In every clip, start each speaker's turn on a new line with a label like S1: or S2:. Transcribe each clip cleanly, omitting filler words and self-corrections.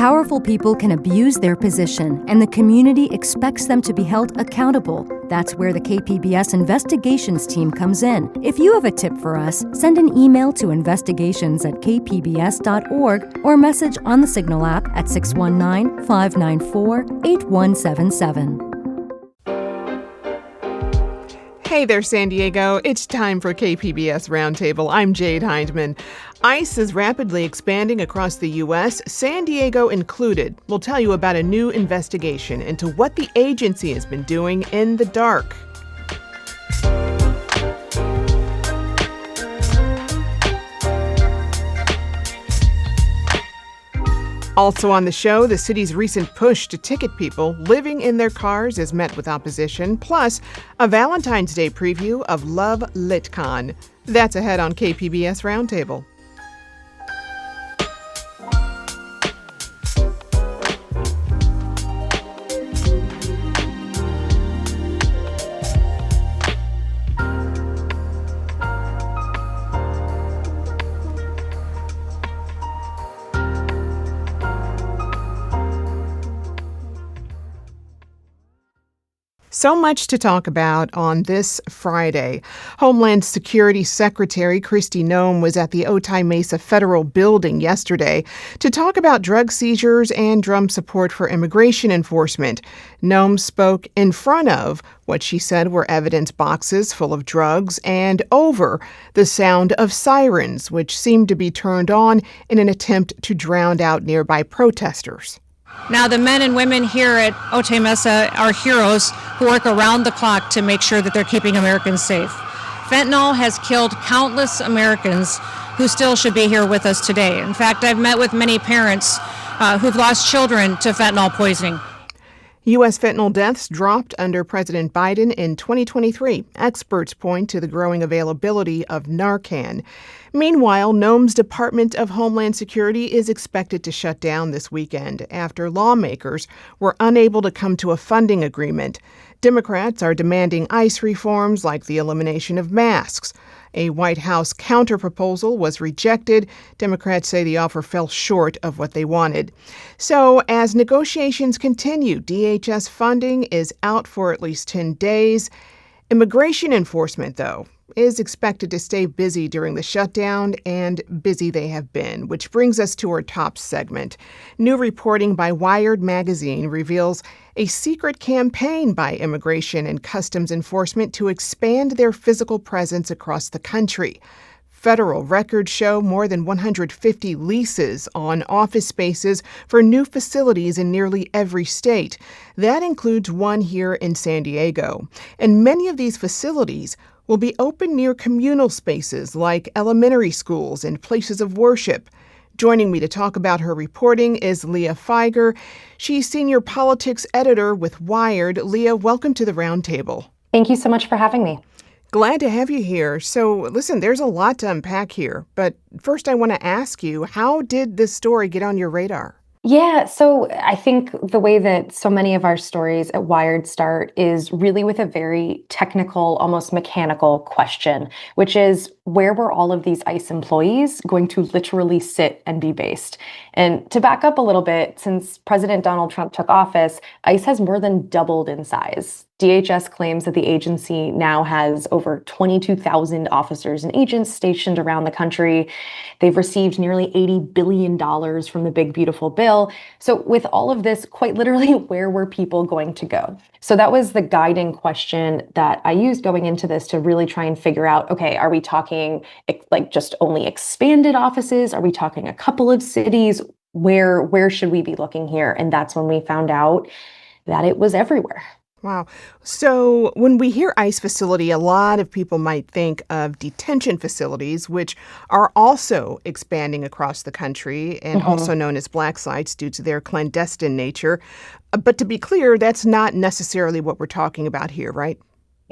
S1: Powerful people can abuse their position, and the community expects them to be held accountable. That's where the KPBS investigations team comes in. If you have a tip for us, send an email to investigations@kpbs.org or message on the Signal app at 619-594-8177.
S2: Hey there, San Diego. It's time for KPBS Roundtable. I'm Jade Hindman. ICE is rapidly expanding across the U.S., San Diego included. We'll tell you about a new investigation into what the agency has been doing in the dark. Also on the show, the city's recent push to ticket people living in their cars is met with opposition, plus a Valentine's Day preview of LoveLitCon. That's ahead on KPBS Roundtable. So much to talk about on this Friday. Homeland Security Secretary Kristi Noem was at the Otay Mesa Federal Building yesterday to talk about drug seizures and drum support for immigration enforcement. Noem spoke in front of what she said were evidence boxes full of drugs and over the sound of sirens, which seemed to be turned on in an attempt to drown out nearby protesters.
S3: Now, the men and women here at Otay Mesa are heroes who work around the clock to make sure that they're keeping Americans safe. Fentanyl has killed countless Americans who still should be here with us today. In fact, I've met with many parents who've lost children to fentanyl poisoning.
S2: U.S. fentanyl deaths dropped under President Biden in 2023. Experts point to the growing availability of Narcan. Meanwhile, Noem's Department of Homeland Security is expected to shut down this weekend after lawmakers were unable to come to a funding agreement. Democrats are demanding ICE reforms like the elimination of masks. A White House counterproposal was rejected. Democrats say the offer fell short of what they wanted. So as negotiations continue, DHS funding is out for at least 10 days. Immigration enforcement, though, is expected to stay busy during the shutdown, and busy they have been, which brings us to our top segment. New reporting by Wired magazine reveals a secret campaign by Immigration and Customs Enforcement to expand their physical presence across the country. Federal records show more than 150 leases on office spaces for new facilities in nearly every state. That includes one here in San Diego. And many of these facilities will be open near communal spaces like elementary schools and places of worship. Joining me to talk about her reporting is Leah Feiger. She's senior politics editor with Wired. Leah, welcome to the Roundtable.
S4: Thank you so much for having me.
S2: Glad to have you here. So, listen, there's a lot to unpack here. But first, I want to ask you, how did this story get on your radar?
S4: Yeah, so I think the way that so many of our stories at Wired start is really with a very technical, almost mechanical question, which is, where were all of these ICE employees going to literally sit and be based? And to back up a little bit, since President Donald Trump took office, ICE has more than doubled in size. DHS claims that the agency now has over 22,000 officers and agents stationed around the country. They've received nearly $80 billion from the Big Beautiful Bill. So with all of this, quite literally, where were people going to go? So that was the guiding question that I used going into this to really try and figure out, okay, are we talking like just only expanded offices? Are we talking a couple of cities? Where should we be looking here? And that's when we found out that it was everywhere.
S2: Wow. So when we hear ICE facility, a lot of people might think of detention facilities, which are also expanding across the country and also known as black sites due to their clandestine nature. But to be clear, that's not necessarily what we're talking about here, right?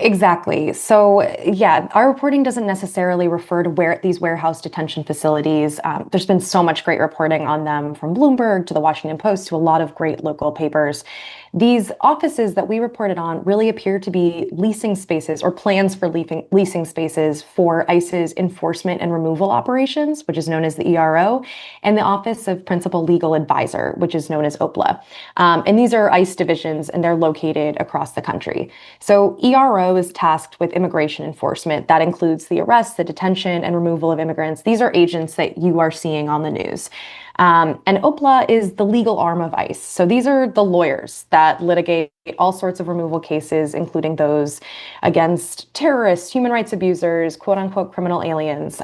S4: Exactly. So, yeah, our reporting doesn't necessarily refer to where these warehouse detention facilities. There's been so much great reporting on them from Bloomberg to the Washington Post to a lot of great local papers. These offices that we reported on really appear to be leasing spaces or plans for leasing spaces for ICE's enforcement and removal operations, which is known as the ERO, and the Office of Principal Legal Advisor, which is known as OPLA. And these are ICE divisions, and they're located across the country. So ERO is tasked with immigration enforcement. That includes the arrest, the detention, and removal of immigrants. These are agents that you are seeing on the news. And OPLA is the legal arm of ICE. So these are the lawyers that litigate all sorts of removal cases, including those against terrorists, human rights abusers, quote unquote criminal aliens.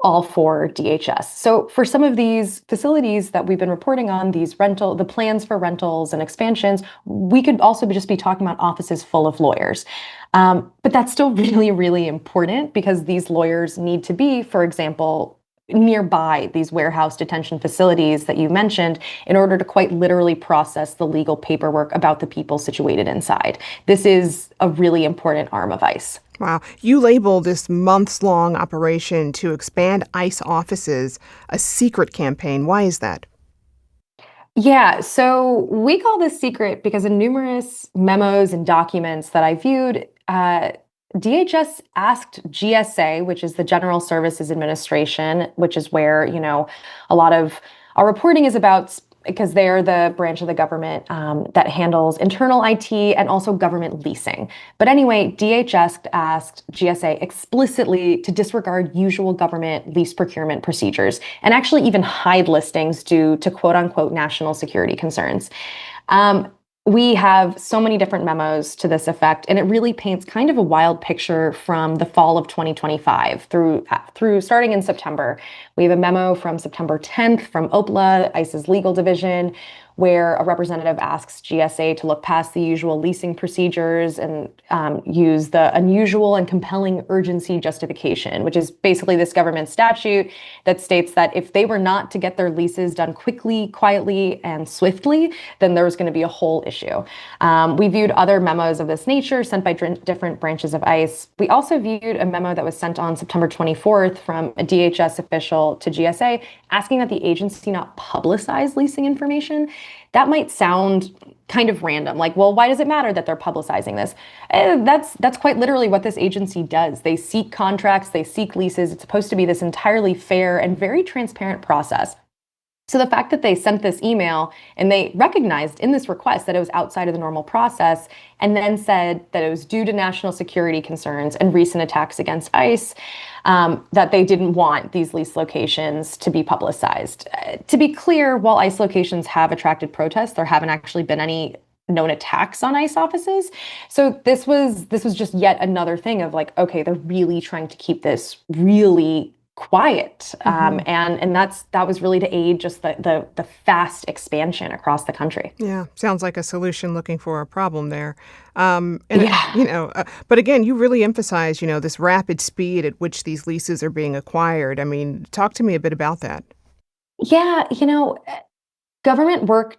S4: All for DHS. So for some of these facilities that we've been reporting on, the plans for rentals and expansions, we could also just be talking about offices full of lawyers. But that's still really, really important because these lawyers need to be, for example, nearby these warehouse detention facilities that you mentioned in order to quite literally process the legal paperwork about the people situated inside. This is a really important arm of ICE.
S2: Wow. You label this months-long operation to expand ICE offices a secret campaign. Why is that?
S4: Yeah, so we call this secret because in numerous memos and documents that I viewed, DHS asked GSA, which is the General Services Administration, which is where, a lot of our reporting is about because they're the branch of the government that handles internal IT and also government leasing. But anyway, DHS asked GSA explicitly to disregard usual government lease procurement procedures and actually even hide listings due to quote unquote national security concerns. We have so many different memos to this effect, and it really paints kind of a wild picture from the fall of 2025 through starting in September. We have a memo from September 10th from OPLA, ICE's legal division, where a representative asks GSA to look past the usual leasing procedures and use the unusual and compelling urgency justification, which is basically this government statute that states that if they were not to get their leases done quickly, quietly, and swiftly, then there was going to be a whole issue. We viewed other memos of this nature sent by different branches of ICE. We also viewed a memo that was sent on September 24th from a DHS official to GSA asking that the agency not publicize leasing information. That might sound kind of random, like, well, why does it matter that they're publicizing this? That's quite literally what this agency does. They seek contracts, they seek leases. It's supposed to be this entirely fair and very transparent process. So the fact that they sent this email and they recognized in this request that it was outside of the normal process and then said that it was due to national security concerns and recent attacks against ICE, that they didn't want these lease locations to be publicized. To be clear, while ICE locations have attracted protests, there haven't actually been any known attacks on ICE offices. So this was just yet another thing of like, okay, they're really trying to keep this really quiet. And that was really to aid just the fast expansion across the country.
S2: Yeah, sounds like a solution looking for a problem there.
S4: Yeah.
S2: But again, you really emphasize, this rapid speed at which these leases are being acquired. I mean, talk to me a bit about that.
S4: Yeah, government work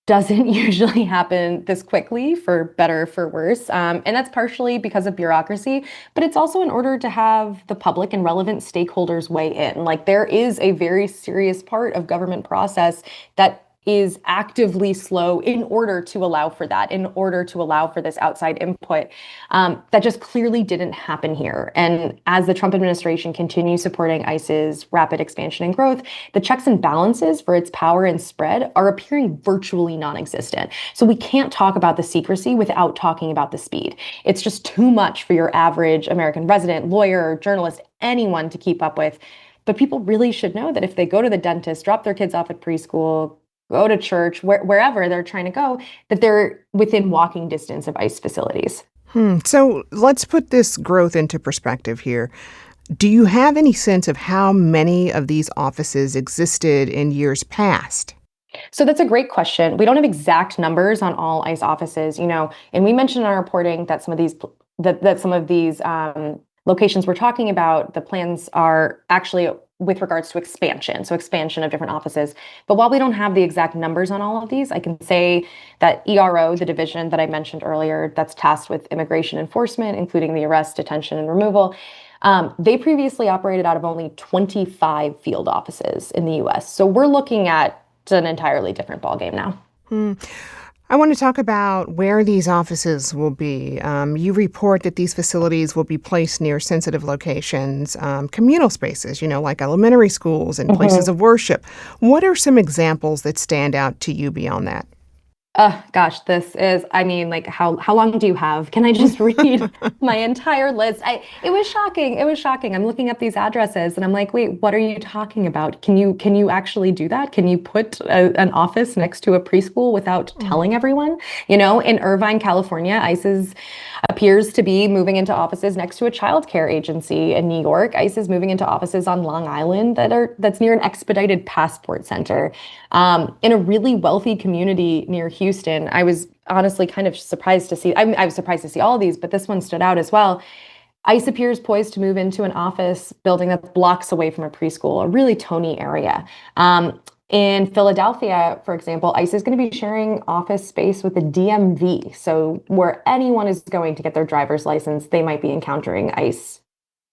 S4: doesn't usually happen this quickly, for better or for worse. And that's partially because of bureaucracy, but it's also in order to have the public and relevant stakeholders weigh in. Like there is a very serious part of government process that is actively slow in order to allow for that, in order to allow for this outside input. That just clearly didn't happen here. And as the Trump administration continues supporting ICE's rapid expansion and growth, the checks and balances for its power and spread are appearing virtually non-existent. So we can't talk about the secrecy without talking about the speed. It's just too much for your average American resident, lawyer, journalist, anyone to keep up with. But people really should know that if they go to the dentist, drop their kids off at preschool, go to church, wherever they're trying to go, that they're within walking distance of ICE facilities.
S2: So let's put this growth into perspective here. Do you have any sense of how many of these offices existed in years past?
S4: So that's a great question. We don't have exact numbers on all ICE offices, and we mentioned in our reporting that some of these locations we're talking about, the plans are actually with regards to expansion, so expansion of different offices. But while we don't have the exact numbers on all of these, I can say that ERO, the division that I mentioned earlier, that's tasked with immigration enforcement, including the arrest, detention, and removal, they previously operated out of only 25 field offices in the US. So we're looking at an entirely different ballgame now.
S2: I want to talk about where these offices will be. You report that these facilities will be placed near sensitive locations, communal spaces, like elementary schools and places of worship. What are some examples that stand out to you beyond that?
S4: Gosh, this is, like, how long do you have? Can I just read my entire list? It was shocking. It was shocking. I'm looking up these addresses and I'm like, wait, what are you talking about? Can you actually do that? Can you put an office next to a preschool without telling everyone? In Irvine, California, ICE appears to be moving into offices next to a childcare agency. In New York, ICE is moving into offices on Long Island that's near an expedited passport center. In a really wealthy community near Houston, I was honestly kind of surprised to see. I was surprised to see all of these, but this one stood out as well. ICE appears poised to move into an office building that's blocks away from a preschool, a really Tony area. In Philadelphia, for example, ICE is going to be sharing office space with the DMV. So where anyone is going to get their driver's license, they might be encountering ICE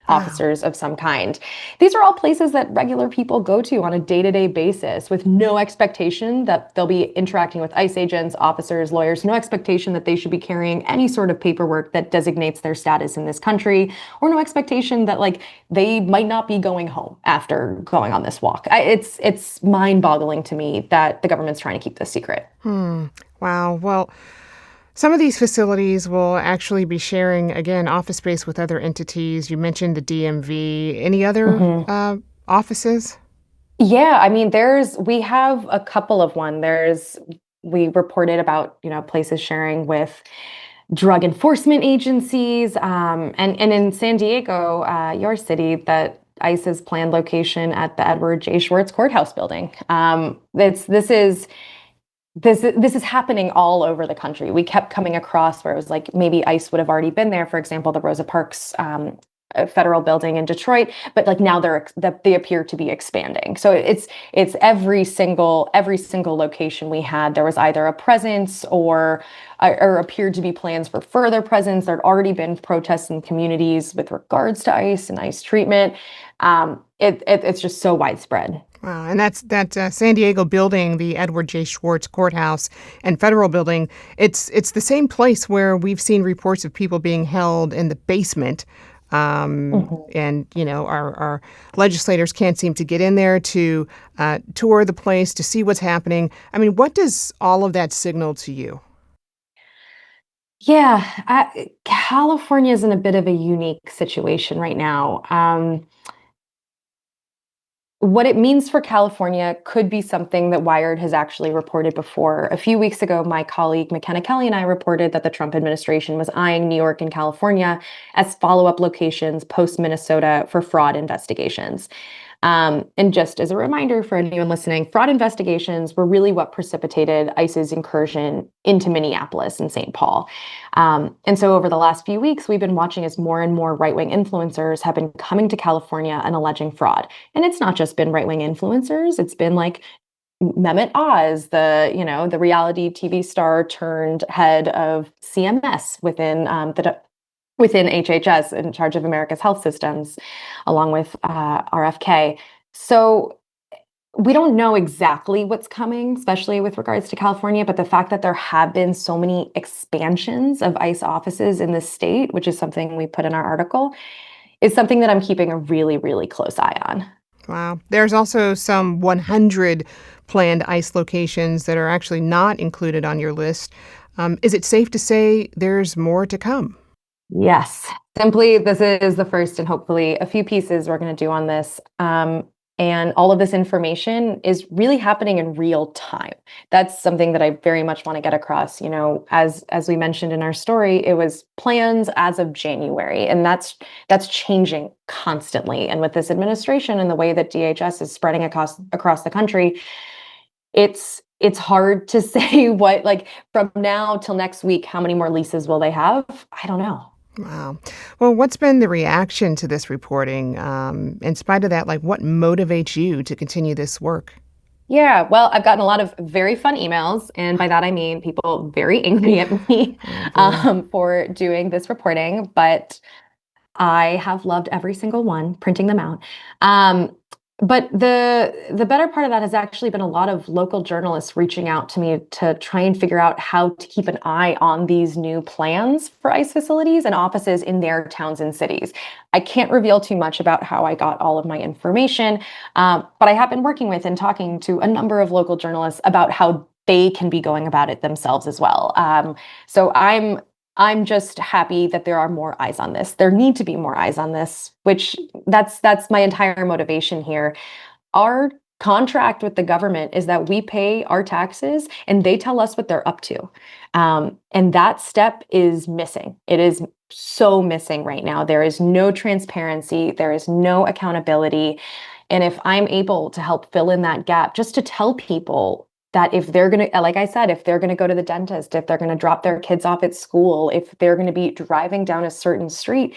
S4: officers of some kind. These are all places that regular people go to on a day-to-day basis with no expectation that they'll be interacting with ICE agents, officers, lawyers, no expectation that they should be carrying any sort of paperwork that designates their status in this country, or no expectation that they might not be going home after going on this walk. It's mind-boggling to me that the government's trying to keep this secret.
S2: Wow. Well, some of these facilities will actually be sharing, again, office space with other entities. You mentioned the DMV. Any other offices?
S4: Yeah, we have a couple of one. We reported about, places sharing with drug enforcement agencies, and in San Diego, your city, that ICE's planned location at the Edward J. Schwartz Courthouse building. This is happening all over the country. We kept coming across where it was like maybe ICE would have already been there. For example, the Rosa Parks federal building in Detroit, but now they appear to be expanding. So it's every single location we had. There was either a presence or appeared to be plans for further presence. There'd already been protests in communities with regards to ICE and ICE treatment. It's just so widespread.
S2: Wow, and that San Diego building, the Edward J. Schwartz Courthouse and Federal Building, it's the same place where we've seen reports of people being held in the basement. And, our legislators can't seem to get in there to tour the place, to see what's happening. What does all of that signal to you?
S4: Yeah, California is in a bit of a unique situation right now. What it means for California could be something that Wired has actually reported before. A few weeks ago, my colleague McKenna Kelly and I reported that the Trump administration was eyeing New York and California as follow-up locations post-Minnesota for fraud investigations. And just as a reminder for anyone listening, fraud investigations were really what precipitated ICE's incursion into Minneapolis and St. Paul. And so over the last few weeks, we've been watching as more and more right-wing influencers have been coming to California and alleging fraud. And it's not just been right-wing influencers. It's been like Mehmet Oz, the reality TV star turned head of CMS within HHS, in charge of America's health systems, along with RFK. So we don't know exactly what's coming, especially with regards to California, but the fact that there have been so many expansions of ICE offices in the state, which is something we put in our article, is something that I'm keeping a really, really close eye on.
S2: Wow. There's also some 100 planned ICE locations that are actually not included on your list. Is it safe to say there's more to come?
S4: Yes. Simply, this is the first and hopefully a few pieces we're going to do on this. And all of this information is really happening in real time. That's something that I very much want to get across. As we mentioned in our story, it was plans as of January, and that's changing constantly. And with this administration and the way that DHS is spreading across the country, it's hard to say what, from now till next week, how many more leases will they have? I don't know.
S2: Wow. Well, what's been the reaction to this reporting? In spite of that, like what motivates you to continue this work?
S4: Yeah, well, I've gotten a lot of very fun emails, and by that I mean people very angry at me
S2: Oh, boy.
S4: for doing this reporting, but I have loved every single one, printing them out. Um, but the better part of that has actually been a lot of local journalists reaching out to me to try and figure out how to keep an eye on these new plans for ICE facilities and offices in their towns and cities. I can't reveal too much about how I got all of my information, but I have been working with and talking to a number of local journalists about how they can be going about it themselves as well. So I'm just happy that there are more eyes on this. There need to be more eyes on this, which that's my entire motivation here. Our contract with the government is that we pay our taxes and they tell us what they're up to. And that step is missing. It is so missing right now. There is no transparency, there is no accountability. And if I'm able to help fill in that gap, just to tell people that if they're going to, like I said, if they're going to go to the dentist, if they're going to drop their kids off at school, if they're going to be driving down a certain street,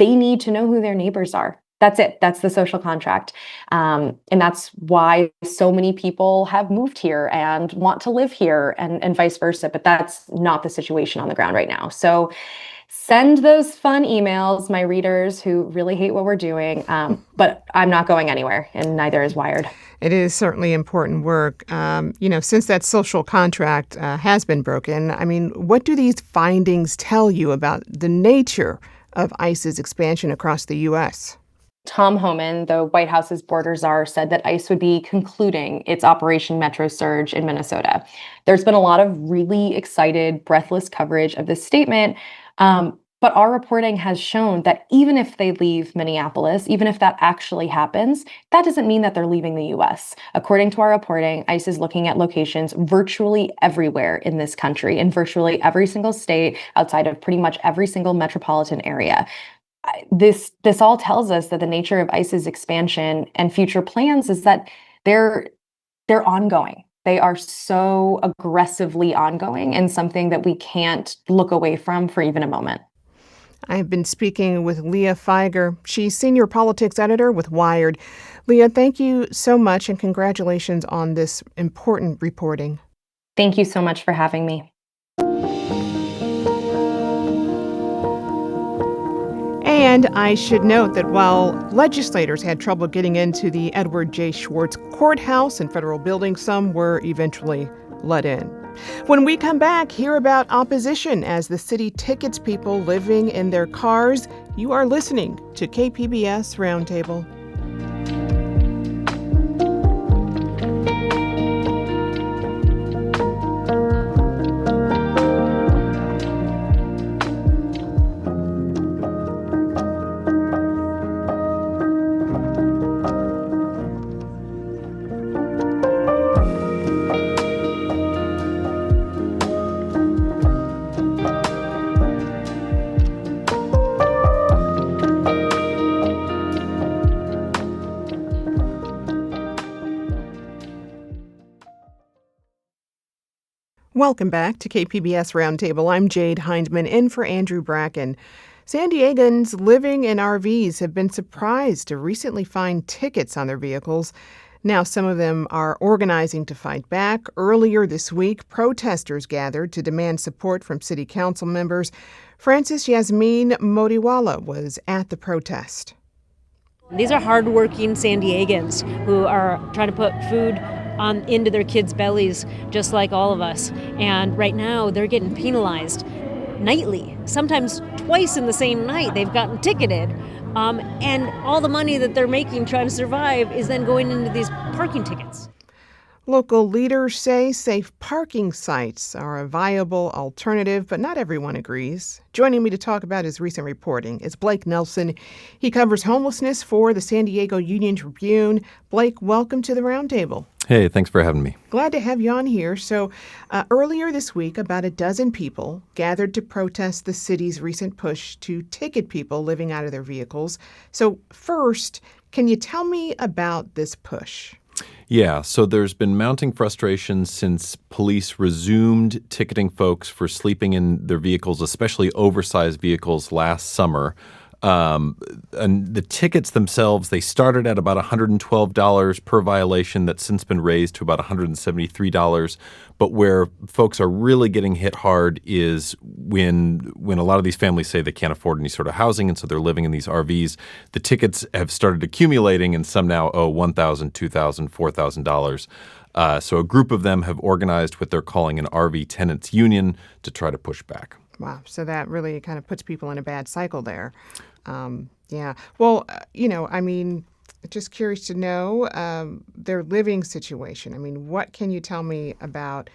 S4: they need to know who their neighbors are. That's it. That's the social contract. And that's why so many people have moved here and want to live here and vice versa. But that's not the situation on the ground right now. So send those fun emails, my readers who really hate what we're doing. But I'm not going anywhere, and neither is Wired.
S2: It is certainly important work. Since that social contract has been broken, I mean, what do these findings tell you about the nature of ICE's expansion across the U.S.?
S4: Tom Homan, the White House's border czar, said that ICE would be concluding its Operation Metro Surge in Minnesota. There's been a lot of really excited, breathless coverage of this statement. But our reporting has shown that even if they leave Minneapolis, even if that actually happens, that doesn't mean that they're leaving the US. According to our reporting, ICE is looking at locations virtually everywhere in this country, in virtually every single state, outside of pretty much every single metropolitan area. This all tells us that the nature of ICE's expansion and future plans is that they're ongoing. They are so aggressively ongoing and something that we can't look away from for even a moment.
S2: I've been speaking with Leah Feiger. She's senior politics editor with Wired. Leah, thank you so much and congratulations on this important reporting.
S4: Thank you so much for having me.
S2: And I should note that while legislators had trouble getting into the Edward J. Schwartz Courthouse and federal building, some were eventually let in. When we come back, hear about opposition as the city tickets people living in their cars. You are listening to KPBS Roundtable. Welcome back to KPBS Roundtable. I'm Jade Hindman, in for Andrew Bracken. San Diegans living in RVs have been surprised to recently find tickets on their vehicles. Now some of them are organizing to fight back. Earlier this week, protesters gathered to demand support from city council members. Francis Yasmin Modiwala was at the protest.
S5: These are hardworking San Diegans who are trying to put food into their kids' bellies, just like all of us. And right now, they're getting penalized nightly, sometimes twice in the same night. They've gotten ticketed. And all the money that they're making trying to survive is then going into these parking tickets.
S2: Local leaders say safe parking sites are a viable alternative, but not everyone agrees. Joining me to talk about his recent reporting is Blake Nelson. He covers homelessness for the San Diego Union Tribune. Blake, welcome to the Roundtable.
S6: Hey, thanks for having me.
S2: Glad to have you on here. So earlier this week, about a dozen people gathered to protest the city's recent push to ticket people living out of their vehicles. So first, can you tell me about this push?
S6: Yeah, so there's been mounting frustration since police resumed ticketing folks for sleeping in their vehicles, especially oversized vehicles, last summer. And the tickets themselves, they started at about $112 per violation. That's since been raised to about $173. But where folks are really getting hit hard is when a lot of these families say they can't afford any sort of housing, and so they're living in these RVs. The tickets have started accumulating, and some now owe $1,000, $2,000, $4,000. So a group of them have organized what they're calling an RV tenants union to try to push back.
S2: Wow. So that really kind of puts people in a bad cycle there. Yeah. Well, just curious to know their living situation. I mean, what can you tell me about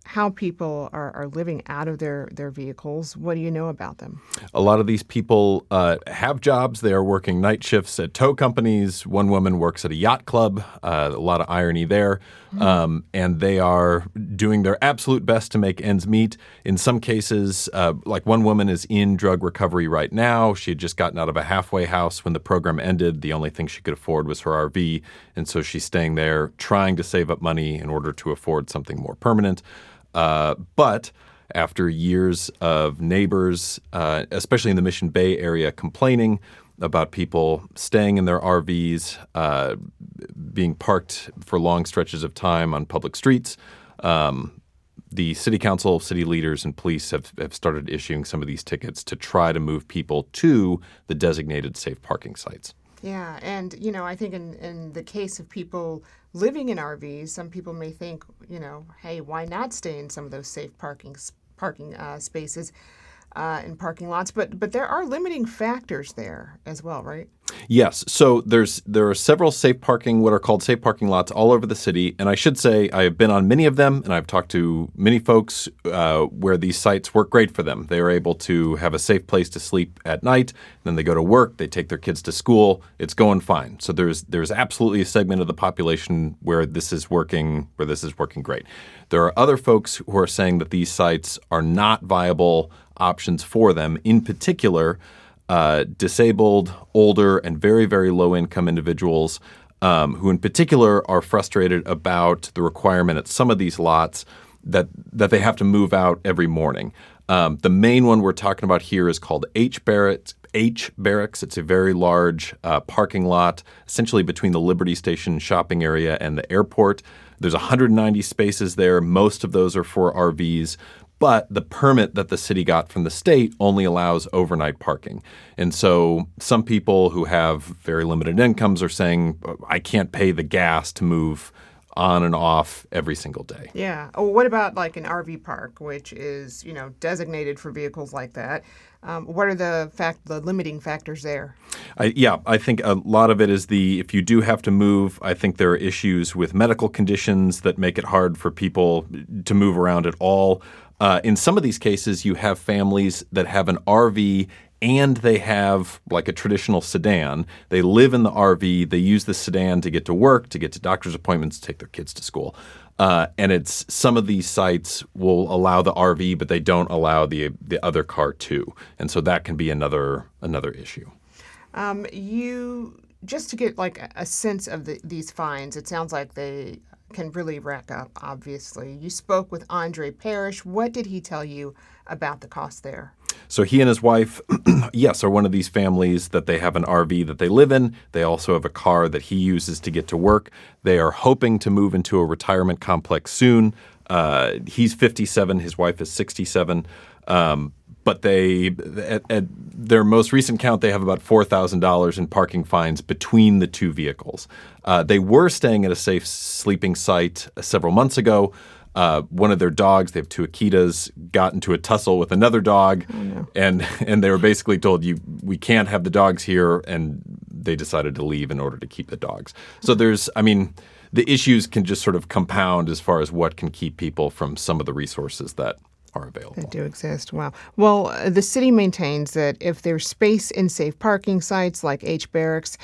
S2: how people are living out of their vehicles? What do you know about them?
S6: A lot of these people have jobs. They are working night shifts at tow companies. One woman works at a yacht club. A lot of irony there. And they are doing their absolute best to make ends meet. In some cases, like one woman is in drug recovery right now. She had just gotten out of a halfway house when the program ended. The only thing she could afford was her RV. And so she's staying there trying to save up money in order to afford something more permanent. But after years of neighbors, especially in the Mission Bay area, complaining about people staying in their RVs, being parked for long stretches of time on public streets, the city council, city leaders, and police have started issuing some of these tickets to try to move people to the designated safe parking sites.
S2: Yeah, and, I think in the case of people living in RVs, some people may think, hey, why not stay in some of those safe parking spaces in parking lots? But there are limiting factors there as well, right?
S6: Yes. So there are several what are called safe parking lots all over the city. And I should say I have been on many of them, and I've talked to many folks where these sites work great for them. They are able to have a safe place to sleep at night. Then they go to work. They take their kids to school. It's going fine. So there's absolutely a segment of the population where this is working great. There are other folks who are saying that these sites are not viable options for them. In particular, disabled, older, and very, very low-income individuals who in particular are frustrated about the requirement at some of these lots that they have to move out every morning. The main one we're talking about here is called H Barracks. It's a very large parking lot, essentially between the Liberty Station shopping area and the airport. There's 190 spaces there. Most of those are for RVs. But the permit that the city got from the state only allows overnight parking. And so some people who have very limited incomes are saying, I can't pay the gas to move on and off every single day.
S2: Yeah. Oh, what about like an RV park, which is, designated for vehicles like that? What are the limiting factors there?
S6: I think a lot of it is if you do have to move, I think there are issues with medical conditions that make it hard for people to move around at all. In some of these cases, you have families that have an RV and they have like a traditional sedan. They live in the RV. They use the sedan to get to work, to get to doctor's appointments, to take their kids to school. And it's some of these sites will allow the RV, but they don't allow the other car too. And so that can be another issue.
S2: Just to get like a sense of these fines, it sounds like they can really rack up, obviously. You spoke with Andre Parrish. What did he tell you about the cost there?
S6: So he and his wife, yes, are one of these families that they have an RV that they live in. They also have a car that he uses to get to work. They are hoping to move into a retirement complex soon. He's 57. His wife is 67. But at their most recent count, they have about $4,000 in parking fines between the two vehicles. They were staying at a safe sleeping site several months ago. One of their dogs, they have two Akitas, got into a tussle with another dog, and they were basically told, we can't have the dogs here, and they decided to leave in order to keep the dogs. So the issues can just sort of compound as far as what can keep people from some of the resources that are available.
S2: That do exist. Wow. Well, the city maintains that if there's space in safe parking sites like H Barracks,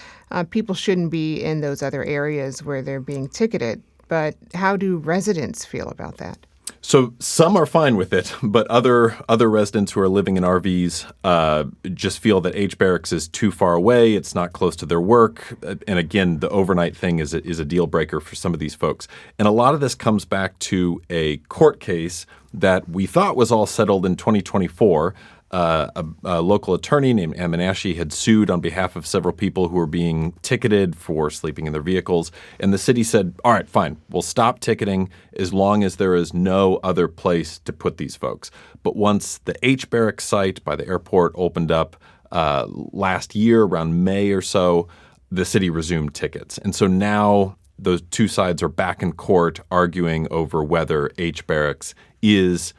S2: people shouldn't be in those other areas where they're being ticketed. But how do residents feel about that?
S6: So some are fine with it, but other residents who are living in RVs just feel that H Barracks is too far away. It's not close to their work. And again, the overnight thing is a deal breaker for some of these folks. And a lot of this comes back to a court case that we thought was all settled in 2024. A local attorney named Ann Menashe had sued on behalf of several people who were being ticketed for sleeping in their vehicles. And the city said, all right, fine, we'll stop ticketing as long as there is no other place to put these folks. But once the H Barracks site by the airport opened up last year, around May or so, the city resumed tickets. And so now those two sides are back in court arguing over whether H Barracks is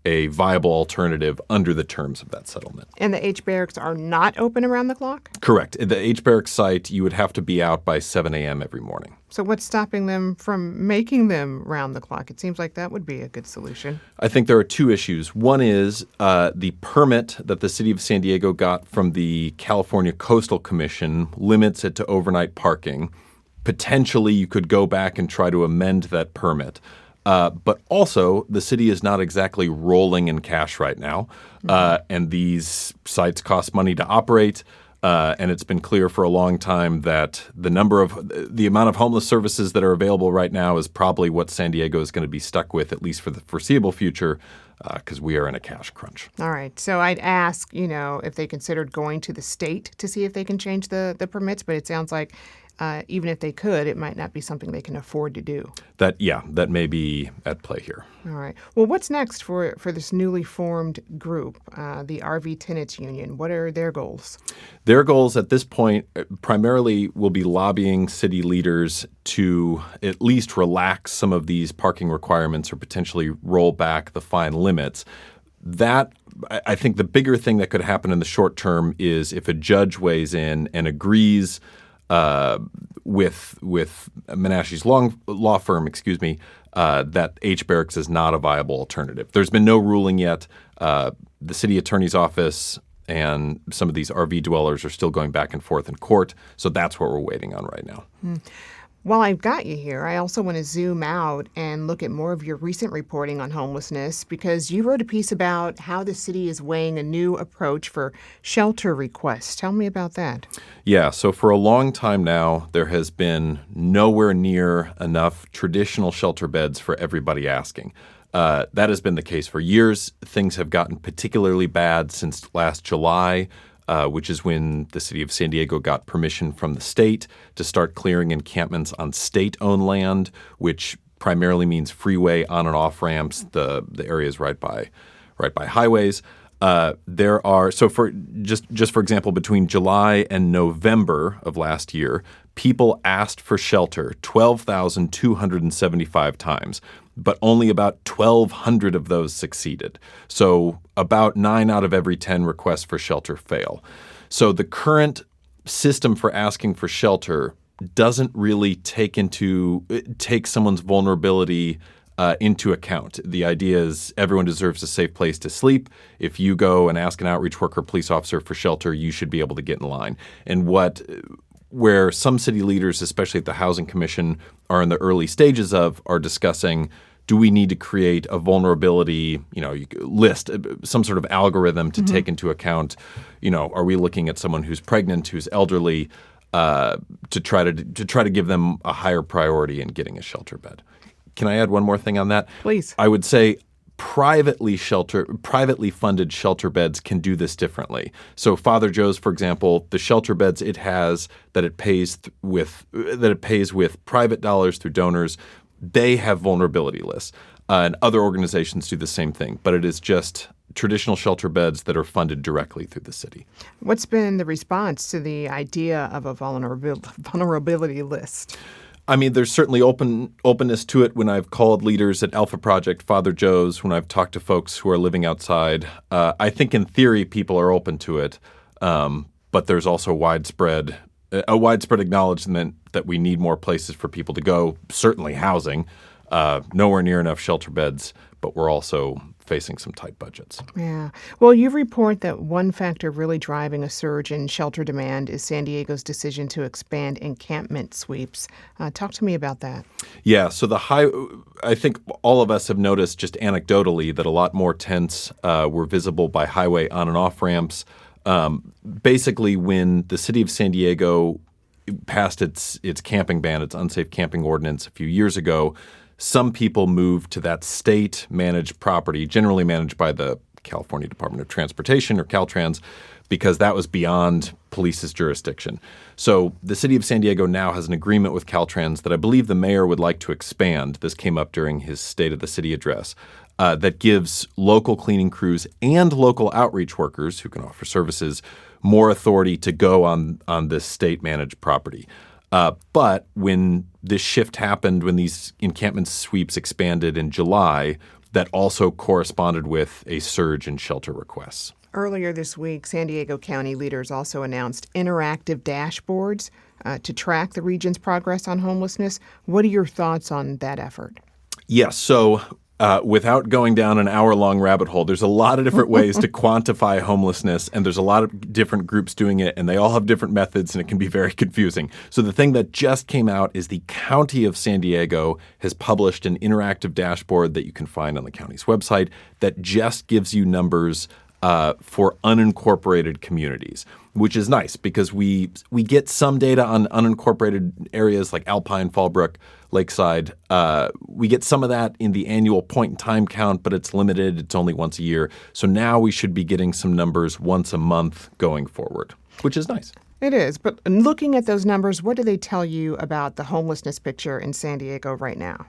S6: a viable alternative under the terms of that settlement.
S2: And the H Barracks are not open around the clock?
S6: Correct. The H Barracks site, you would have to be out by 7 a.m. every morning.
S2: So what's stopping them from making them round the clock? It seems like that would be a good solution.
S6: I think there are two issues. One is the permit that the city of San Diego got from the California Coastal Commission limits it to overnight parking. Potentially, you could go back and try to amend that permit. But also, the city is not exactly rolling in cash right now, and these sites cost money to operate. And it's been clear for a long time that the amount of homeless services that are available right now is probably what San Diego is going to be stuck with, at least for the foreseeable future, because we are in a cash crunch.
S2: All right. So I'd ask, if they considered going to the state to see if they can change the permits, but it sounds like even if they could, it might not be something they can afford to do.
S6: That may be at play here.
S2: All right. Well, what's next for this newly formed group, the RV Tenants Union? What are their goals?
S6: Their goals at this point primarily will be lobbying city leaders to at least relax some of these parking requirements or potentially roll back the fine limits. That, I think the bigger thing that could happen in the short term is if a judge weighs in and agrees with Menashe's law firm, that H Barracks is not a viable alternative. There's been no ruling yet. The city attorney's office and some of these RV dwellers are still going back and forth in court. So that's what we're waiting on right now.
S2: While I've got you here, I also want to zoom out and look at more of your recent reporting on homelessness, because you wrote a piece about how the city is weighing a new approach for shelter requests. Tell me about that.
S6: Yeah, so for a long time now, there has been nowhere near enough traditional shelter beds for everybody asking. That has been the case for years. Things have gotten particularly bad since last July. Which is when the city of San Diego got permission from the state to start clearing encampments on state-owned land, which primarily means freeway on and off ramps, the areas right by highways. There are for example, between July and November of last year, people asked for shelter 12,275 times, but only about 1,200 of those succeeded. So about 9 out of every 10 requests for shelter fail. So the current system for asking for shelter doesn't really take someone's vulnerability into account. The idea is everyone deserves a safe place to sleep. If you go and ask an outreach worker or police officer for shelter, you should be able to get in line. And where some city leaders, especially at the Housing Commission, are in the early stages are discussing, do we need to create a vulnerability, list, some sort of algorithm to take into account, are we looking at someone who's pregnant, who's elderly, to try to give them a higher priority in getting a shelter bed. Can I add one more thing on that? Please. I would say privately funded shelter beds can do this differently. So Father Joe's, for example, the shelter beds it pays with private dollars through donors, they have vulnerability lists. And other organizations do the same thing, but it is just traditional shelter beds that are funded directly through the city.
S2: What's been the response to the idea of a vulnerability list?
S6: I mean, there's certainly openness to it when I've called leaders at Alpha Project, Father Joe's, when I've talked to folks who are living outside. I think in theory people are open to it, but there's also a widespread acknowledgement that we need more places for people to go, certainly housing. nowhere near enough shelter beds, but we're also facing some tight budgets.
S2: Yeah. Well, you report that one factor really driving a surge in shelter demand is San Diego's decision to expand encampment sweeps. Talk to me about that.
S6: Yeah, so I think all of us have noticed just anecdotally that a lot more tents were visible by highway on and off ramps. Basically, when the city of San Diego passed its camping ban, its unsafe camping ordinance a few years ago, some people moved to that state-managed property, generally managed by the California Department of Transportation or Caltrans, because that was beyond police's jurisdiction. So the city of San Diego now has an agreement with Caltrans that I believe the mayor would like to expand. This came up during his State of the City address. That gives local cleaning crews and local outreach workers who can offer services more authority to go on this state-managed property. But when this shift happened, when these encampment sweeps expanded in July, that also corresponded with a surge in shelter requests.
S2: Earlier this week, San Diego County leaders also announced interactive dashboards to track the region's progress on homelessness. What are your thoughts on that effort?
S6: Yes. So without going down an hour-long rabbit hole, there's a lot of different ways to quantify homelessness, and there's a lot of different groups doing it, and they all have different methods, and it can be very confusing. So the thing that just came out is the County of San Diego has published an interactive dashboard that you can find on the county's website that just gives you numbers for unincorporated communities, which is nice because we get some data on unincorporated areas like Alpine, Fallbrook, Lakeside. We get some of that in the annual point-in-time count, but it's limited. It's only once a year. So now we should be getting some numbers once a month going forward, which is nice.
S2: It is. But looking at those numbers, what do they tell you about the homelessness picture in San Diego right now?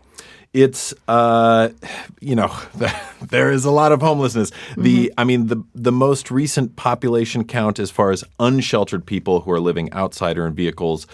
S6: It's, there is a lot of homelessness. The most recent population count as far as unsheltered people who are living outside or in vehicles,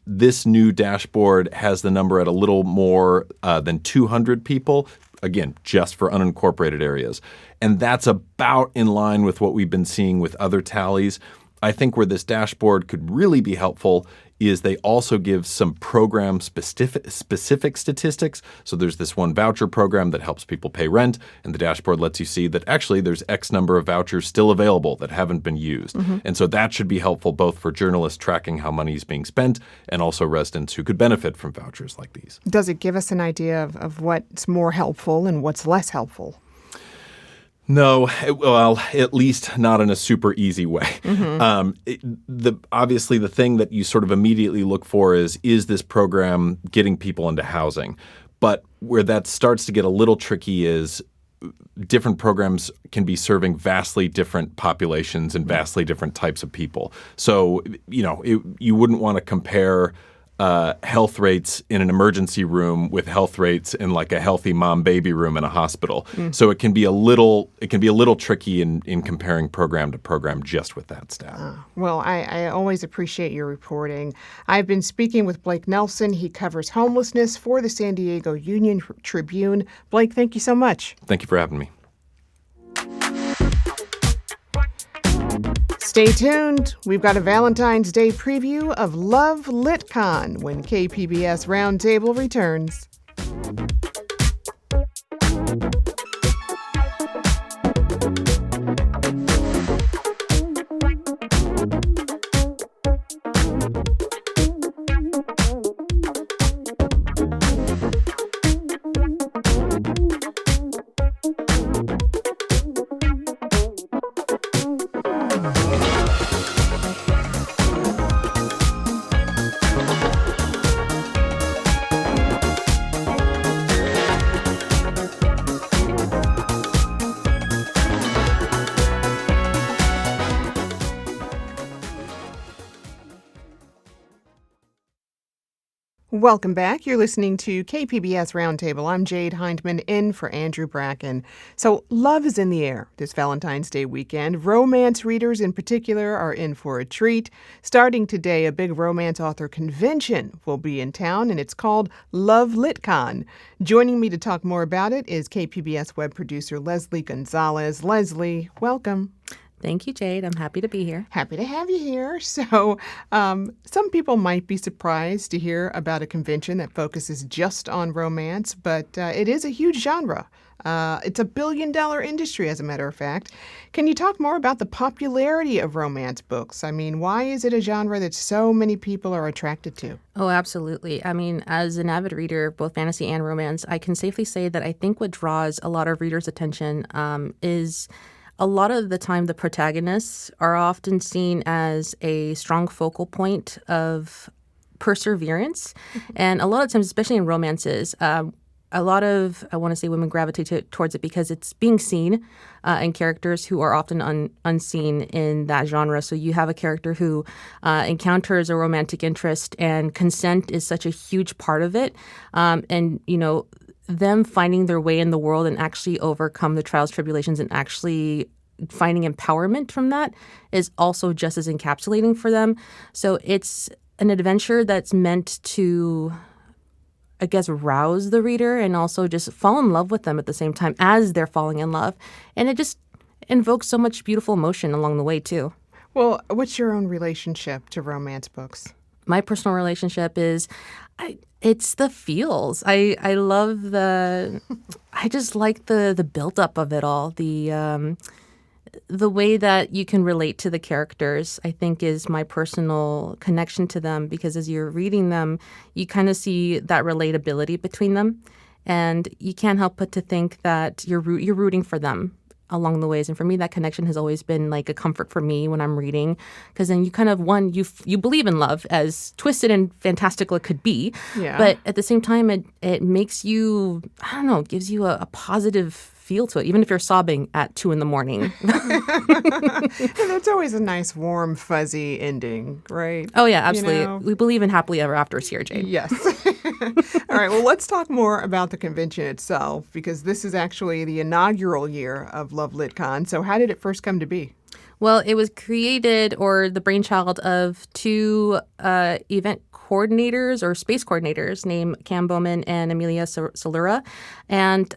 S6: this new dashboard has the number at a little more than 200 people, again, just for unincorporated areas. And that's about in line with what we've been seeing with other tallies. I think where this dashboard could really be helpful is they also give some program-specific statistics. So there's this one voucher program that helps people pay rent, and the dashboard lets you see that actually there's X number of vouchers still available that haven't been used. And so that should be helpful both for journalists tracking how money is being spent and also residents who could benefit from vouchers like these.
S2: Does it give us an idea of what's more helpful and what's less helpful?
S6: No, well, at least not in a super easy way. Obviously, the thing that you sort of immediately look for is this program getting people into housing? But where that starts to get a little tricky is different programs can be serving vastly different populations and vastly different types of people. So, you wouldn't want to compare health rates in an emergency room with health rates in like a healthy mom-baby room in a hospital. So it can be a little tricky in comparing program to program just with that stat.
S2: Well, I always appreciate your reporting. I've been speaking with Blake Nelson. He covers homelessness for the San Diego Union Tribune. Blake, thank you so much.
S6: Thank you for having me.
S2: Stay tuned. We've got a Valentine's Day preview of LoveLitCon when KPBS Roundtable returns. Welcome back. You're listening to KPBS Roundtable. I'm Jade Hindman in for Andrew Bracken. So love is in the air this Valentine's Day weekend. Romance readers in particular are in for a treat. Starting today, a big romance author convention will be in town, and it's called LoveLitCon. Joining me to talk more about it is KPBS web producer Leslie Gonzalez. Leslie, welcome.
S7: Thank you, Jade. I'm happy to be here.
S2: Happy to have you here. So, some people might be surprised to hear about a convention that focuses just on romance, but it is a huge genre. It's a billion-dollar industry, as a matter of fact. Can you talk more about the popularity of romance books? I mean, why is it a genre that so many people are attracted to?
S7: Oh, absolutely. I mean, as an avid reader of both fantasy and romance, I can safely say that I think what draws a lot of readers' attention is a lot of the time the protagonists are often seen as a strong focal point of perseverance. And a lot of times, especially in romances, a lot of, I want to say, women gravitate towards it because it's being seen in characters who are often unseen in that genre. So you have a character who encounters a romantic interest, and consent is such a huge part of it. And, you know, them finding their way in the world and actually overcome the trials, tribulations, and actually finding empowerment from that is also just as encapsulating for them. So it's an adventure that's meant to, I guess, rouse the reader and also just fall in love with them at the same time as they're falling in love. And it just invokes so much beautiful emotion along the way, too.
S2: Well, what's your own relationship to romance books?
S7: My personal relationship is, it's the feels. I love I just like the buildup of it all. The way that you can relate to the characters, I think, is my personal connection to them, because as you're reading them, you kind of see that relatability between them. And you can't help but to think that you're rooting for them along the ways. And for me, that connection has always been like a comfort for me when I'm reading, because then you kind of, you believe in love, as twisted and fantastical it could be.
S2: Yeah.
S7: But at the same time, it makes you, I don't know, gives you a positive feel to it, even if you're sobbing at 2 a.m.
S2: And it's always a nice, warm, fuzzy ending, right?
S7: Oh, yeah, absolutely.
S2: You know?
S7: We believe in happily ever afters here, Jade.
S2: Yes. All right. Well, let's talk more about the convention itself, because this is actually the inaugural year of LoveLitCon. So how did it first come to be?
S7: Well, it was created, or the brainchild of 2 event coordinators or space coordinators named Cam Bowman and Amelia Salura. And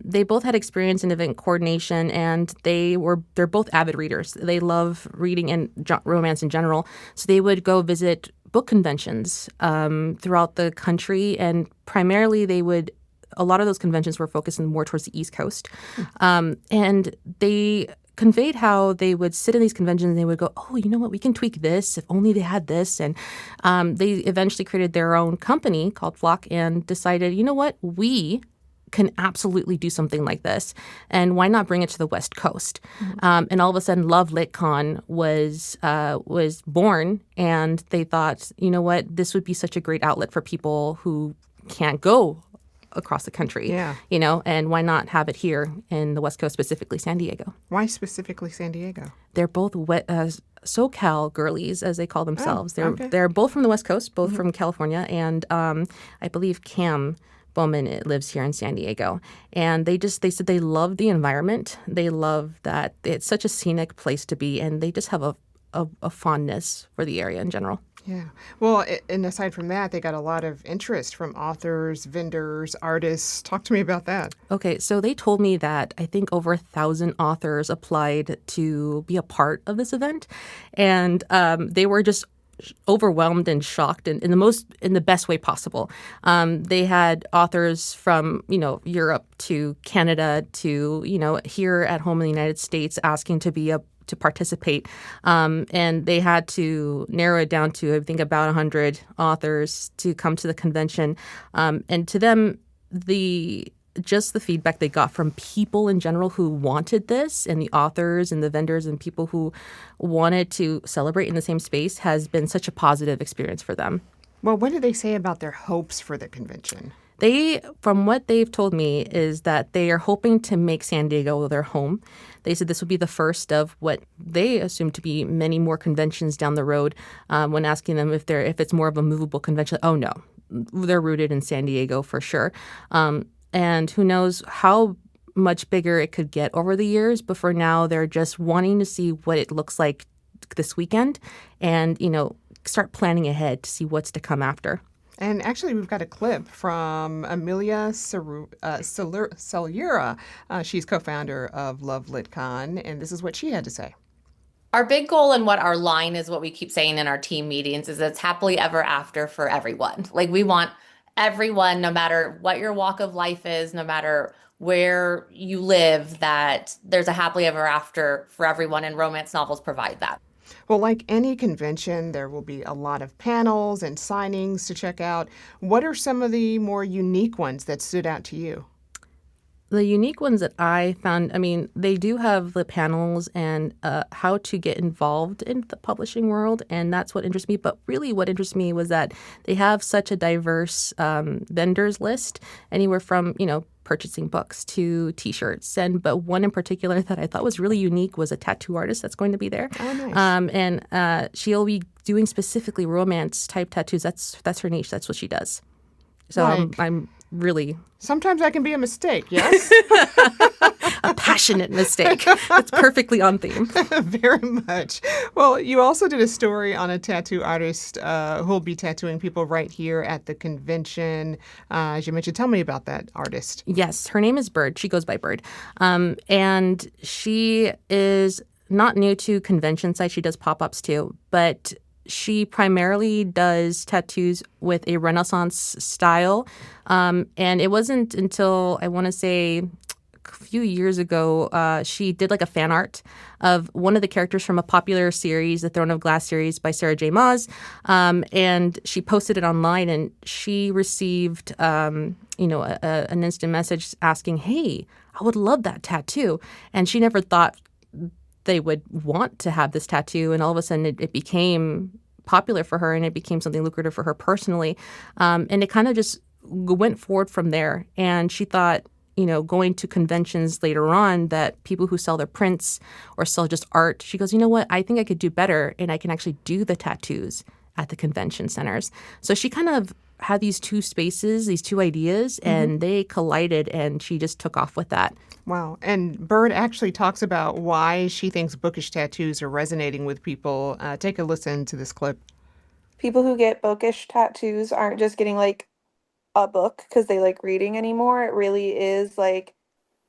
S7: they both had experience in event coordination, and they're both avid readers. They love reading and romance in general. So they would go visit book conventions throughout the country, and primarily a lot of those conventions were focused more towards the East Coast. And they conveyed how they would sit in these conventions and they would go, oh, you know what, we can tweak this if only they had this. And they eventually created their own company called Flock and decided, you know what, we can absolutely do something like this. And why not bring it to the West Coast? Mm-hmm. And all of a sudden, LoveLitCon was born, and they thought, you know what, this would be such a great outlet for people who can't go across the country.
S2: Yeah.
S7: You know, and why not have it here in the West Coast, specifically San Diego?
S2: Why specifically San Diego?
S7: They're both SoCal girlies, as they call themselves.
S2: Oh, okay.
S7: They're both from the West Coast, both from California, and I believe Cam Bowman lives here in San Diego. And they said they love the environment. They love that it's such a scenic place to be, and they just have a fondness for the area in general.
S2: Yeah. Well, and aside from that, they got a lot of interest from authors, vendors, artists. Talk to me about that.
S7: Okay, so they told me that I think over 1,000 authors applied to be a part of this event, and they were just overwhelmed and shocked in the best way possible. They had authors from Europe to Canada to here at home in the United States asking to participate, and they had to narrow it down to I think about 100 authors to come to the convention, and to them the feedback they got from people in general who wanted this, and the authors and the vendors and people who wanted to celebrate in the same space has been such a positive experience for them.
S2: Well, what did they say about their hopes for the convention?
S7: From what they've told me, is that they are hoping to make San Diego their home. They said this would be the first of what they assume to be many more conventions down the road. When asking them if it's more of a movable convention, oh no, they're rooted in San Diego for sure. And who knows how much bigger it could get over the years. But for now, they're just wanting to see what it looks like this weekend, and start planning ahead to see what's to come after.
S2: And actually, we've got a clip from Amelia Salura. She's co-founder of LoveLitCon, and this is what she had to say.
S8: Our big goal and what our line is, what we keep saying in our team meetings, is it's happily ever after for everyone. Like, we want everyone, no matter what your walk of life is, no matter where you live, that there's a happily ever after for everyone, and romance novels provide that.
S2: Well, like any convention, there will be a lot of panels and signings to check out. What are some of the more unique ones that stood out to you?
S7: The unique ones that I found, I mean, they do have the panels and how to get involved in the publishing world, and that's what interests me. But really what interests me was that they have such a diverse vendors list, anywhere from, purchasing books to T-shirts. But one in particular that I thought was really unique was a tattoo artist that's going to be there.
S2: Oh, nice.
S7: And she'll be doing specifically romance-type tattoos. That's her niche. That's what she does. So I'm really...
S2: Sometimes that can be a mistake, yes?
S7: A passionate mistake. It's perfectly on theme.
S2: Very much. Well, you also did a story on a tattoo artist who'll be tattooing people right here at the convention. As you mentioned, tell me about that artist.
S7: Yes, her name is Bird. She goes by Bird. And she is not new to convention sites. She does pop-ups too. But she primarily does tattoos with a Renaissance style. And it wasn't until, I want to say, a few years ago, she did like a fan art of one of the characters from a popular series, the Throne of Glass series by Sarah J. Maas. And she posted it online, and she received, an instant message asking, hey, I would love that tattoo. And she never thought they would want to have this tattoo, and all of a sudden it became popular for her, and it became something lucrative for her personally, and it kind of just went forward from there. And she thought, going to conventions later on, that people who sell their prints or sell just art, she goes, you know what, I think I could do better, and I can actually do the tattoos at the convention centers. So she kind of had these two spaces, these two ideas, and they collided, and she just took off with that.
S2: Wow. And Bird actually talks about why she thinks bookish tattoos are resonating with people. Take a listen to this clip.
S9: People who get bookish tattoos aren't just getting like a book because they like reading anymore. It really is like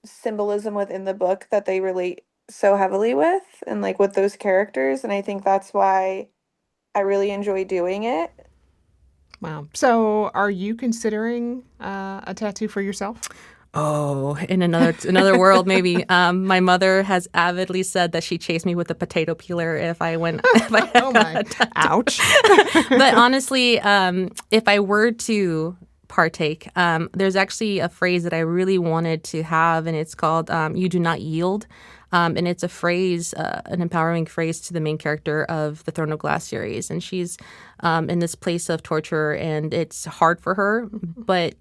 S9: symbolism within the book that they relate so heavily with, and like with those characters. And I think that's why I really enjoy doing it.
S2: Wow. So are you considering a tattoo for yourself?
S7: Oh, in another world, maybe. My mother has avidly said that she chased me with a potato peeler if I went.
S2: Oh my! Ouch!
S7: But honestly, if I were to partake, there's actually a phrase that I really wanted to have, and it's called "You do not yield." And it's a phrase, an empowering phrase to the main character of the Throne of Glass series. And she's in this place of torture, and it's hard for her, but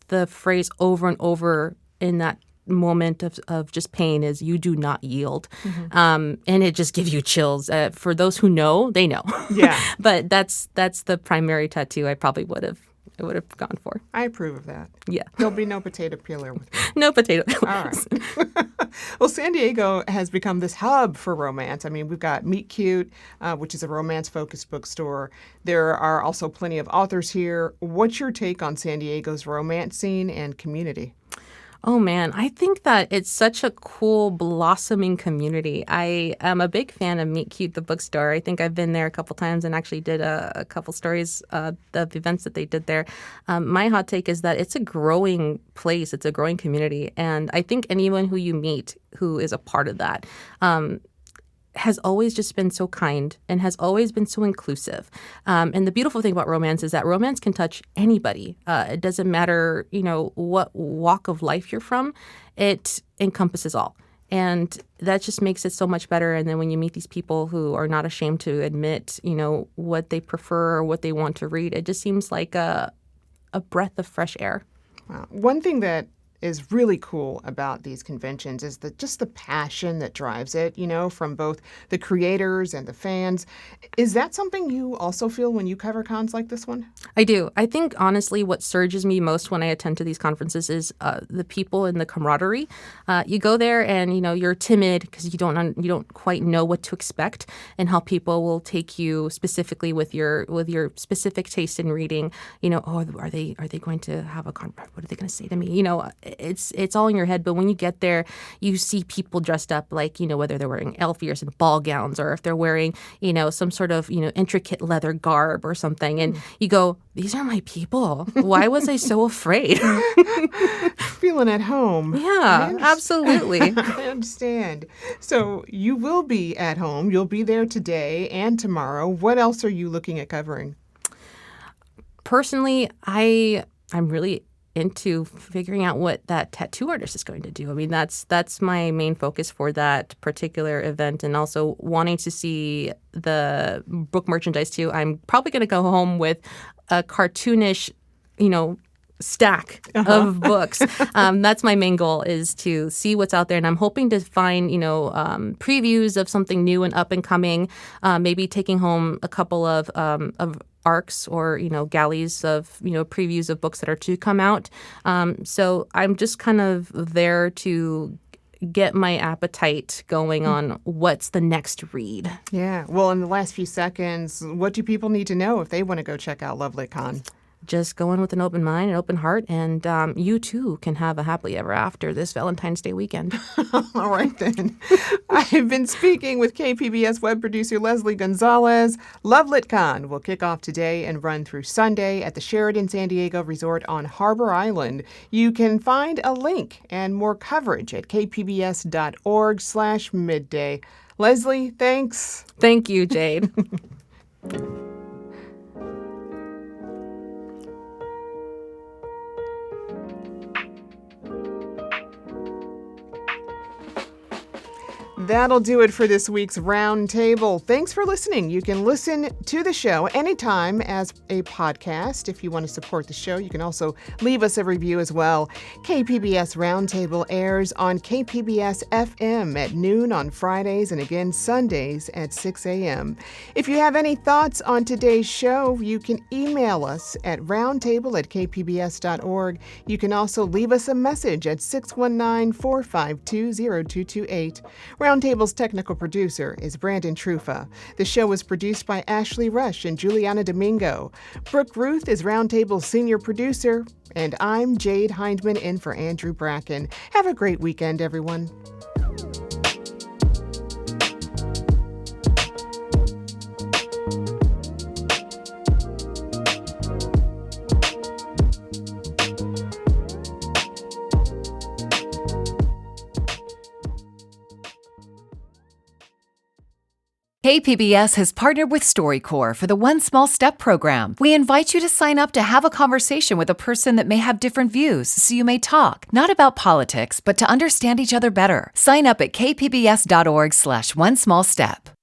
S7: the phrase over and over in that moment of just pain is "you do not yield." And it just gives you chills. For those who know, they know.
S2: Yeah.
S7: But that's the primary tattoo I probably would have gone for.
S2: I approve of that.
S7: Yeah.
S2: There'll be no potato peeler with me.
S7: No potato peelers.
S2: All right. Well, San Diego has become this hub for romance. I mean, we've got Meet Cute, which is a romance-focused bookstore. There are also plenty of authors here. What's your take on San Diego's romance scene and community?
S7: Oh, man, I think that it's such a cool, blossoming community. I am a big fan of Meet Cute, the bookstore. I think I've been there a couple times and actually did a couple stories of events that they did there. My hot take is that it's a growing place. It's a growing community. And I think anyone who you meet who is a part of that has always just been so kind and has always been so inclusive. And the beautiful thing about romance is that romance can touch anybody. It doesn't matter, what walk of life you're from. It encompasses all. And that just makes it so much better. And then when you meet these people who are not ashamed to admit, what they prefer or what they want to read, it just seems like a breath of fresh air.
S2: Wow. One thing that is really cool about these conventions is just the passion that drives it, from both the creators and the fans. Is that something you also feel when you cover cons like this one?
S7: I do. I think, honestly, what surges me most when I attend to these conferences is the people and the camaraderie. You go there and, you're timid because you don't quite know what to expect, and how people will take you specifically with your specific taste in reading. Are they going to have a what are they going to say to me? it's all in your head. But when you get there, you see people dressed up like, whether they're wearing elf ears and ball gowns or if they're wearing, some sort of, intricate leather garb or something. And you go, these are my people. Why was I so afraid?
S2: Feeling at home.
S7: Yeah, absolutely.
S2: I understand. So you will be at home. You'll be there today and tomorrow. What else are you looking at covering?
S7: Personally, I'm really into figuring out what that tattoo artist is going to do. I mean, that's my main focus for that particular event, and also wanting to see the book merchandise too. I'm probably going to go home with a cartoonish, stack of books. That's my main goal, is to see what's out there, and I'm hoping to find previews of something new and up and coming. Maybe taking home a couple of arcs or galleys of previews of books that are to come out. So I'm just kind of there to get my appetite going on what's the next read.
S2: Yeah. Well, in the last few seconds, what do people need to know if they want to go check out LoveLitCon?
S7: Just go in with an open mind, an open heart, and you too can have a happily ever after this Valentine's Day weekend.
S2: All right, then. I've been speaking with KPBS web producer Leslie Gonzalez. LoveLitCon will kick off today and run through Sunday at the Sheraton San Diego Resort on Harbor Island. You can find a link and more coverage at kpbs.org/midday. Leslie, thanks.
S7: Thank you, Jade.
S2: That'll do it for this week's Roundtable. Thanks for listening. You can listen to the show anytime as a podcast. If you want to support the show, you can also leave us a review as well. KPBS Roundtable airs on KPBS FM at noon on Fridays and again Sundays at 6 a.m. If you have any thoughts on today's show, you can email us at roundtable@kpbs.org. You can also leave us a message at 619-452-0228. Roundtable's technical producer is Brandon Trufa. The show was produced by Ashley Rush and Juliana Domingo. Brooke Ruth is Roundtable's senior producer, and I'm Jade Hindman in for Andrew Bracken. Have a great weekend, everyone.
S10: KPBS has partnered with StoryCorps for the One Small Step program. We invite you to sign up to have a conversation with a person that may have different views, so you may talk, not about politics, but to understand each other better. Sign up at kpbs.org/onesmallstep.